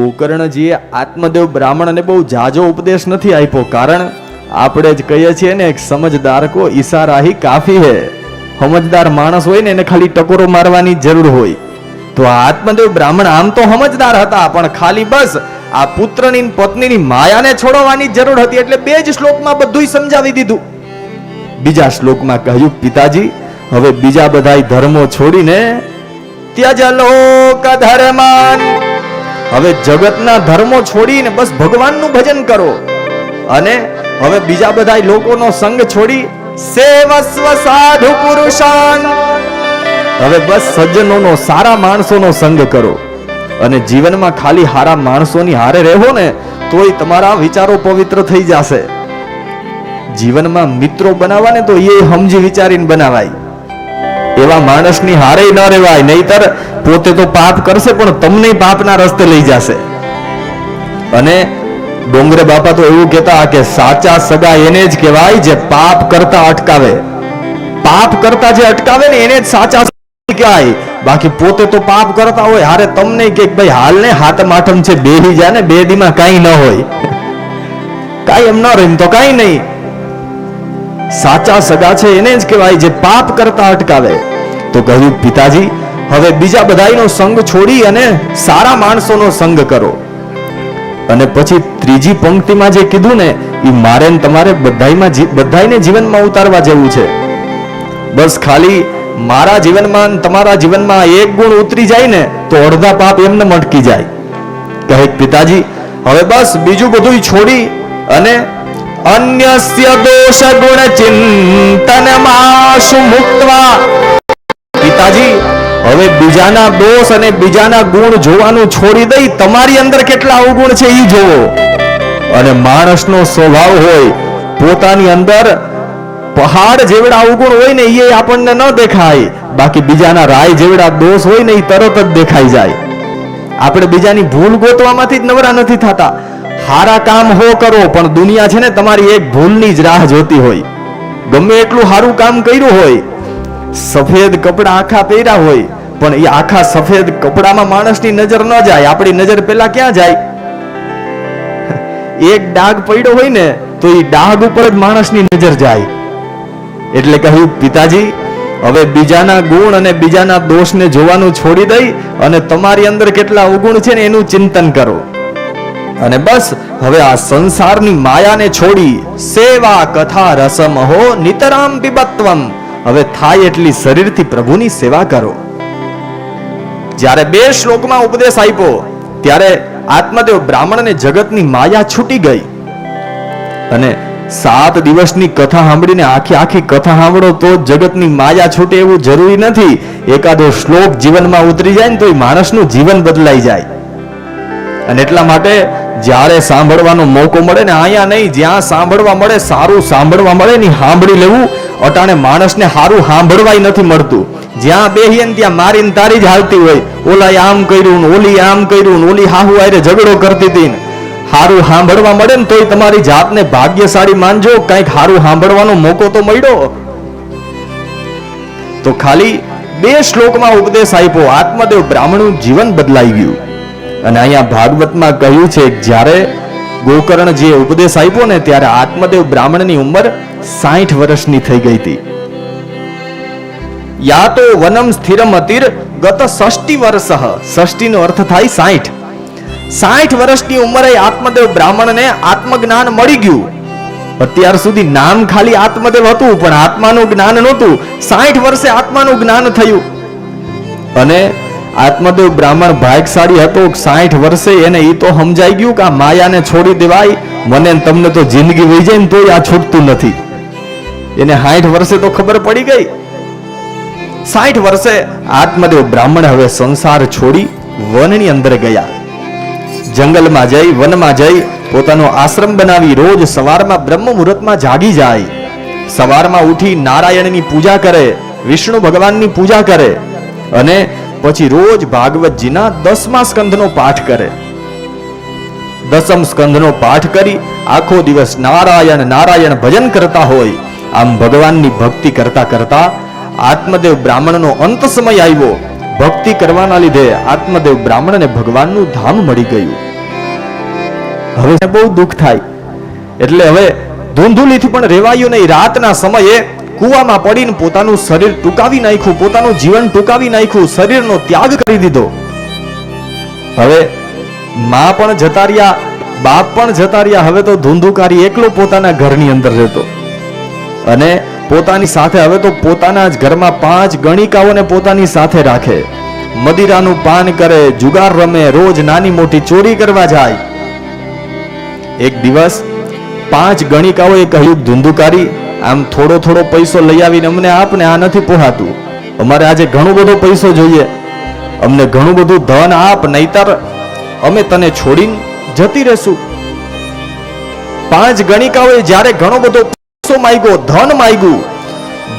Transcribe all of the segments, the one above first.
ગોકર્ણજીએ આત્મદેવ બ્રાહ્મણને બહુ જાજો ઉપદેશ નથી આપ્યો, કારણ આપણે જ કહીએ છીએ ને, એક સમજદાર કો ઈશારા હી કાફી હે. સમજદાર માણસ હોય ને એને ખાલી ટકોરો મારવાની જરૂર હોય. તો આત્મદેવ બ્રાહ્મણ આમ તો સમજદાર હતા, પણ ખાલી બસ આ પુત્રની પત્નીની માયાને છોડવાની જરૂર હતી, એટલે 2 જ શ્લોકમાં બધું સમજાવી દીધું. બીજા શ્લોકમાં કહ્યું, પિતાજી હવે બીજા બધા ધર્મો છોડીને ત્યજ લોક ધર્માન, હવે જગતના ધર્મો છોડીને બસ ભગવાનનું ભજન કરો, અને હવે બીજા બધા લોકોનો સંગ છોડી સેવસ્વ સાધુ પુરુષાન, હવે બસ સજ્જનોનો, સારા માણસોનો સંગ કરો. અને જીવનમાં ખાલી સારા માણસોની હારે રહો ને તોય તમારા વિચારો પવિત્ર થઈ જશે. જીવનમાં મિત્રો બનાવવા ને તો એ સમજી વિચારીને બનાવાય. એવા માણસની હારે ન રહેવાય, નહીતર પોતે તો પાપ કરશે પણ તમને પાપના રસ્તે લઈ જશે. અને ડોંગરે બાપા તો એવું કહેતા કે સાચા સગા એને જ કહેવાય જે પાપ કરતા અટકાવે. પાપ કરતા જે અટકાવે ને એને જ સાચા કહેવાય. બાકી પોતે તો પાપ કરતા હોય, હારે તમને કે ભાઈ હાલ ને હાથમ આઠમ છે, બેહી જાય ને 2 દીમાં કાંઈ ન હોય, કાંઈ એમ ન રહે તો કાંઈ નહીં. સાચા સગા છે એને જ કહેવાય જે પાપ કરતા અટકાવે. તો કહ્યું, પિતાજી હવે બીજા બધાનો સંગ છોડી અને સારા માણસોનો સંગ કરો. અને પછી ત્રીજી પંક્તિમાં જે કીધું ને એ મારે ને તમારે બધાને જીવનમાં ઉતારવા જેવું છે. બસ ખાલી મારા જીવનમાં તમારા જીવનમાં એક ગુણ ઉતરી જાય ને તો અડધા પાપ એમને મટકી જાય. કહે, પિતાજી હવે બસ બીજું બધું છોડી અને અન્યસ્ય દોષ ગુણ ચિંતનમાશુ મુક્ત્વા, પિતાજી હવે બીજાના દોષ અને બીજાના ગુણ જોવાનું છોડી દઈ, તમારી અંદર કેટલા અવગુણ છે એ જોવો. અને માણસનો સ્વભાવ હોય પોતાની અંદર પહાડ જેવડા અવગુણ હોય ને એ આપણને ન દેખાય, બાકી બીજાના રાય જેવડા દોષ હોય ને એ તરત જ દેખાઈ જાય. આપણે બીજાની ભૂલ ગોતવામાંથી જ નવરા નથી થતા. સારા કામ હો કરો પણ દુનિયા છે ને તમારી એક ભૂલની જ રાહ જોતી હોય. ગમે એટલું સારું કામ કર્યું હોય, સફેદ કપડા આખા પહેર્યા હોય, પણ એ આખા સફેદ કપડામાં માણસની નજર ન જાય, આપણી નજર પેલા ક્યાં જાય? એક ડાઘ પડ્યો હોય ને તો એ ડાઘ ઉપર જ માણસની નજર જાય. એટલે કહ્યું, પિતાજી હવે બીજાના ગુણ અને બીજાના દોષને જોવાનું છોડી દઈ અને તમારી અંદર કેટલા અવગુણ છે ને એનું ચિંતન કરો. અને બસ હવે આ સંસારની માયાને છોડી સેવા કથા રસમહો નિતરામ પિબત્વમ, હવે થાય એટલી શરીરથી પ્રભુની સેવા કરો. જ્યારે 2 શ્લોકમાં ઉપદેશ આપ્યો ત્યારે આત્મદેવ બ્રાહ્મણને જગતની માયા છૂટી ગઈ. અને 7 દિવસની કથા સાંભળીને આખી કથા સાંભળો તો જગતની માયા છૂટે એવું જરૂરી નથી. એકાદો શ્લોક જીવનમાં ઉતરી જાય ને તો એ માણસનું જીવન બદલાઈ જાય. અને એટલા માટે જ્યારે સાંભળવાનો મોકો મળે ને, અહીંયા નહીં, જ્યાં સાંભળવા મળે, સારું સાંભળવા મળે ને સાંભળી લેવું. અટાણે માણસને સારું સાંભળવાય નથી મળતું. જ્યાં બેહીએ ને ત્યાં મારીને તારી જ હાલતી હોય. ઓલાએ આમ કર્યું ને ઓલી આમ કર્યું ને ઓલી હાહુ આરે ઝઘડો કરતી હતી ને. સારું સાંભળવા મળે ને તોય તમારી જાતને ભાગ્યશાળી માનજો, કંઈક સારું સાંભળવાનો મોકો તો મળ્યો. તો ખાલી 2 શ્લોકમાં ઉપદેશ આપ્યો, આત્મદેવ બ્રાહ્મણનું જીવન બદલાઈ ગયું. અને અહીંયા ભાગવતમાં કહ્યું છે જ્યારે ગોકર્ણ જે ઉપદેશ આપ્યો ને ત્યારે આત્મદેવ બ્રાહ્મણની ઉંમર 60 વર્ષની થઈ ગઈ હતી. યા તો વનમ સ્થિરમ અતિર ગત 60 વર્ષ, 60 નો અર્થ થાય 60. 60 વર્ષની ઉંમરે આત્મદેવ બ્રાહ્મણને આત્મજ્ઞાન મળી ગયું. અત્યાર સુધી નામ ખાલી આત્મદેવ હતું પણ આત્માનું જ્ઞાન નહોતું. 60 વર્ષે આત્માનું જ્ઞાન થયું. અને આત્મદેવ બ્રાહ્મણ ભાગ્યશાળી હતો. 60 વર્ષે એને એ તો સમજાઈ ગયું કે આ માયાને છોડી દેવાય, મને તમને તો જિંદગી વહી જાય ને તોય આ છૂટતું નથી. એને 60 વર્ષે તો ખબર પડી ગઈ. 60 વર્ષે આત્મદેવ બ્રાહ્મણ હવે સંસાર છોડી વનની અંદર ગયા. જંગલમાં જઈ, વનમાં જઈ પોતાનો આશ્રમ બનાવી રોજ સવારમાં બ્રહ્મ મુહૂર્તમાં જાગી જાય. સવારમાં ઉઠી નારાયણની પૂજા કરે, વિષ્ણુ ભગવાનની પૂજા કરે અને પછી રોજ ભાગવતજીના 10મા સ્કંધનો પાઠ કરે. 10મ સ્કંધનો પાઠ કરી આખો દિવસ નારાયણ નારાયણ ભજન કરતા હોય. આમ ભગવાનની ભક્તિ કરતા કરતા આત્મદેવ બ્રાહ્મણનો અંત સમય આવ્યો. ભક્તિ કરવાના લીધે આત્મદેવ બ્રાહ્મણને ભગવાનનું ધામ મળી ગયું. હવે બહુ દુઃખ થાય. એટલે હવે ધૂંધુલીથી પણ રેવાયું નહીં. રાતના સમયે કૂવામાં પડીને પોતાનું શરીર ટૂંકાવી નાખ્યું, પોતાનું જીવન ટૂંકાવી નાખ્યું, શરીરનો ત્યાગ કરી દીધો. હવે માં પણ જતા રહ્યા, બાપ પણ જતા રહ્યા. હવે તો ધૂંધુકારી એકલો પોતાના ઘરની અંદર રહેતો અને પોતાની સાથે હવે તો પોતાના જ ઘરમાં 5 ગણિકાઓને પોતાની સાથે રાખે, મદિરાનું પાન કરે, જુગાર રમે, રોજ નાની મોટી ચોરી કરવા જાય. એક દિવસ 5 ગણિકાઓએ કહ્યું, ધૂંધુકારી આમ થોડો થોડો પૈસો લઈ આવીને અમને આપને, આ નથી પોહાતું, અમારે આજે ઘણો બધો પૈસો જોઈએ, અમને ઘણું બધું ધન આપ, નહીતર અમે તને છોડીને જતી રહેશું. 5 ગણિકાઓએ જ્યારે ઘણો બધો પૈસો માંગ્યો, ધન માંગ્યું,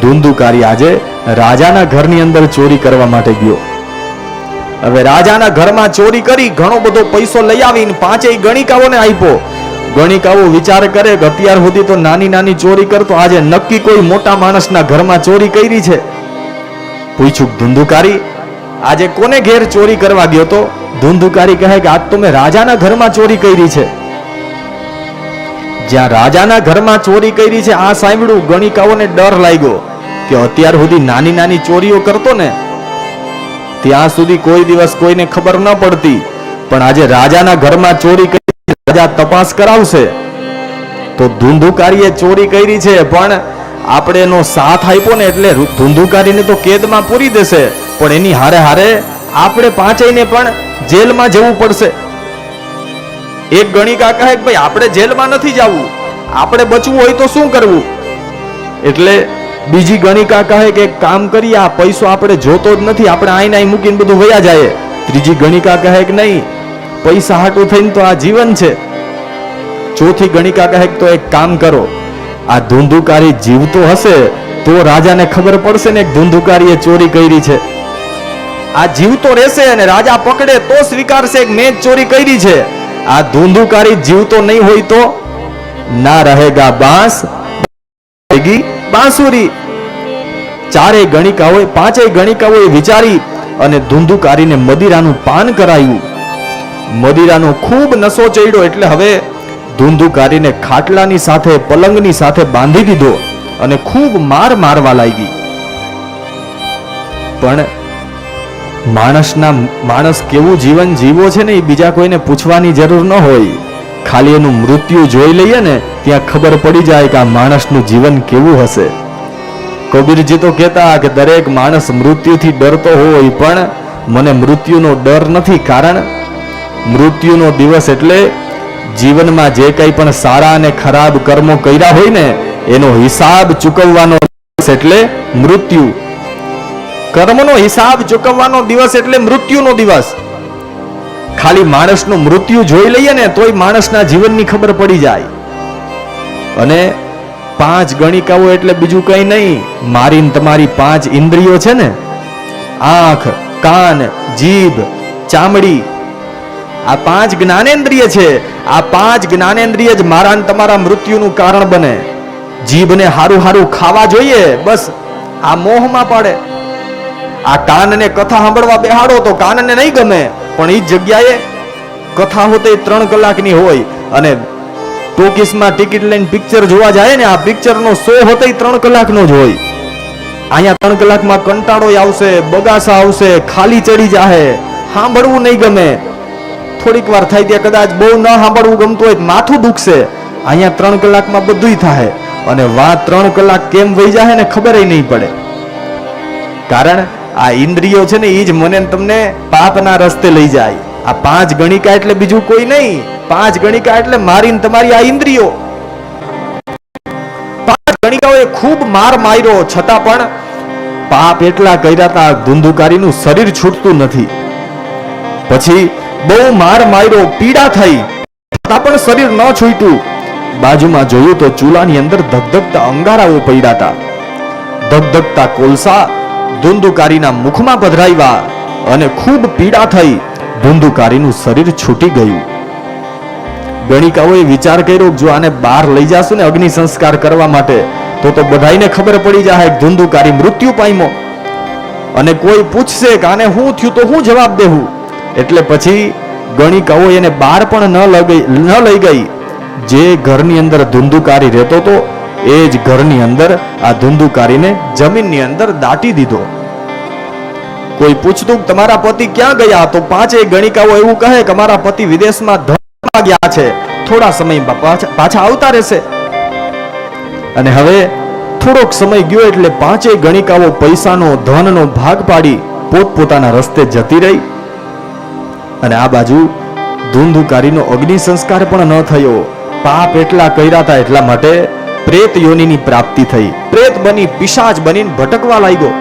ધૂંધુકારી આજે રાજાના ઘરની અંદર ચોરી કરવા માટે ગયો. હવે રાજાના ઘરમાં ચોરી કરી ઘણો બધો પૈસો લઈ આવીને 5 ગણિકાઓને આપ્યો. ગણિકાઓ વિચાર કરે કે અત્યાર સુધી તો નાની નાની ચોરી કરતો, આજે નક્કી કોઈ મોટા માણસના ઘરમાં ચોરી કરી છે. પૂછ્યું, ધૂંધુકારી આજે કોને ઘેર ચોરી કરવા ગયો તો? ધૂંધુકારી કહે કે આજ તો મેં રાજાના ઘરમાં ચોરી કરી છે. જ્યાં રાજાના ઘરમાં ચોરી કરી છે આ સાંભળ્યું ગણિકાઓને ડર લાગ્યો કે અત્યાર સુધી નાની નાની ચોરીઓ કરતો ને ત્યાં સુધી કોઈ દિવસ કોઈને ખબર ન પડતી, પણ આજે રાજાના ઘરમાં ચોરી કરી, રાજા તપાસ કરાવશે તો ધૂંધુકારીએ ચોરી કરી છે, પણ આપણે એનો સાથ આપ્યો ને એટલે ધૂંધુકારીને તો કેદમાં પૂરી દેશે, પણ એની હારે હારે આપણે 5 પણ જેલમાં જવું પડશે. એક ગણિકા કહે કે ભાઈ આપણે જેલમાં નથી જવું, આપણે બચવું હોય તો શું કરવું? એટલે બીજી ગણિકા કહે કે એક કામ કરીએ, આ પૈસો આપણે જોતો જ નથી, આપણે આઈને મૂકીને બધું વયા જાય. ત્રીજી ગણિકા કહે કે નહીં, પૈસા હાટું થઈને તો આ જીવન છે. ચોથી ગણિકા કહે તો એક કામ કરો, આ ધૂંધુકારી જીવતો હશે તો રાજાને ખબર પડશે ને ધૂંધુકારીએ ચોરી કરી છે. આ જીવતો રહેશે અને રાજા પકડે તો સ્વીકારશે કે મેં ચોરી કરી છે. આ ધૂંધુકારી જીવતો નહીં હોય તો ના રહેગા બાંસ રહેગી બાંસુરી. 4 ગણિકાઓએ 5 ગણિકાઓએ વિચારી અને ધૂંધુકારીને મદિરાનું પાન કરાયું. મદિરાનો ખૂબ નશો ચડ્યો એટલે હવે ધૂંધુકારીને ખાટલાની સાથે પલંગની સાથે બાંધી દીધો અને ખૂબ મારવા લાગી. પણ માણસ કેવું જીવન જીવો છે ને એ બીજા કોઈને પૂછવાની જરૂર ન હોય, ખાલી એનું મૃત્યુ જોઈ લઈએ ને ત્યાં ખબર પડી જાય કે આ માણસનું જીવન કેવું હશે. કબીરજી તો કહેતા કે દરેક માણસ મૃત્યુથી ડરતો હોય, પણ મને મૃત્યુનો ડર નથી, કારણ મૃત્યુનો દિવસ એટલે જીવનમાં જે કંઈ પણ સારા અને ખરાબ કર્મો કર્યા હોય ને એનો હિસાબ ચૂકવવાનો દિવસ એટલે મૃત્યુ. કર્મનો હિસાબ ચૂકવવાનો દિવસ એટલે મૃત્યુનો દિવસ. ખાલી માણસનું મૃત્યુ જોઈ લઈએ ને તોય માણસના જીવનની ખબર પડી જાય. અને 5 ગણિકાઓ એટલે બીજું કંઈ નહીં, મારીને તમારી 5 ઇન્દ્રિયો છે ને, આંખ, કાન, જીભ, ચામડી, આ 5 જ્ઞાનેન્દ્રિય છે. આ 5 જ્ઞાનેન્દ્રિય જ મારા ને તમારા મૃત્યુનું કારણ બને. જીભને હારું હારું ખાવા જોઈએ, બસ આ મોહમાં પડે. આ કાનને કથા સાંભળવા બેહાડો તો કાનને નહીં ગમે, પણ એ જગ્યાએ કથા હોતે 3 કલાકની હોય અને ટોકીસમાં ટિકિટ લઈને પિક્ચર જોવા જાય ને, આ પિક્ચરનો શો હોતે 3 કલાકનો જ હોય. અહીંયા 3 કલાકમાં કંટાળો આવશે, બગાસા આવશે, ખાલી ચડી જાહે, સાંભળવું નહીં ગમે. થોડીક વાર થાય ત્યાં કદાચ બહુ ન સાંભળવું ગમતું હોય માથું દુખશે. અહીંયા 3 કલાકમાં બધુંય થાય અને 3 કલાક કેમ વહી જાય ને ખબર નહીં પડે. કારણ આ ઇન્દ્રિયો છે ને એ જ મને તમને પાપના રસ્તે લઈ જાય. આ 5 ગણિકા એટલે બીજું કોઈ નહીં, 5 ગણિકા એટલે મારીને તમારી આ ઇન્દ્રિયો. 5 ગણિકાઓએ ખૂબ માર્યો, છતાં પણ પાપ એટલા કર્યા હતા ધૂંધુકારીનું શરીર છૂટતું નથી. પછી બહુ માર્યો, પીડા થઈ, છતાં પણ શરીર ન છૂટ્યું. બાજુમાં જોયું તો ચૂલાની અંદર ધગધગતા અંગારાઓ પડ્યા હતા. ધગધગતા કોલસા ધૂંધુકારીના મુખમાં પધરાવ્યા અને ખૂબ પીડા થઈ. ધૂંધુકારીનું શરીર છૂટી ગયું. ગણિકાઓએ વિચાર કર્યો જો આને બહાર લઈ જાશું ને અગ્નિ સંસ્કાર કરવા માટે તો બધાઈને ખબર પડી જાય કે ધૂંધુકારી મૃત્યુ પામ્યો, અને કોઈ પૂછશે કે આને શું થયું તો હું જવાબ દેવું. એટલે પછી ગણિકાઓ એને બહાર પણ ન લઈ ગઈ. જે ઘરની અંદર ધુંધુકારી રહેતો હતો એ જ ઘરની અંદર આ ધુંધુકારીને જમીનની અંદર દાટી દીધો. કોઈ પૂછતું તમારા પતિ ક્યાં ગયા, તો પાંચેય ગણિકાઓ એવું કહે કે અમારા પતિ વિદેશમાં ધનમાં ગયા છે, થોડા સમયમાં પાછા આવતા રહેશે. અને હવે થોડોક સમય ગયો એટલે પાંચેય ગણિકાઓ પૈસાનો ધનનો ભાગ પાડી પોતપોતાના રસ્તે જતી રહી. અને આ બાજુ ધુંધુકારીનો અગ્નિ સંસ્કાર પણ ન થયો. પાપ એટલા કર્યા હતા એટલા માટે પ્રેત યોનિની પ્રાપ્તિ થઈ. પ્રેત બની પિશાચ બનીને ભટકવા લાગ્યો.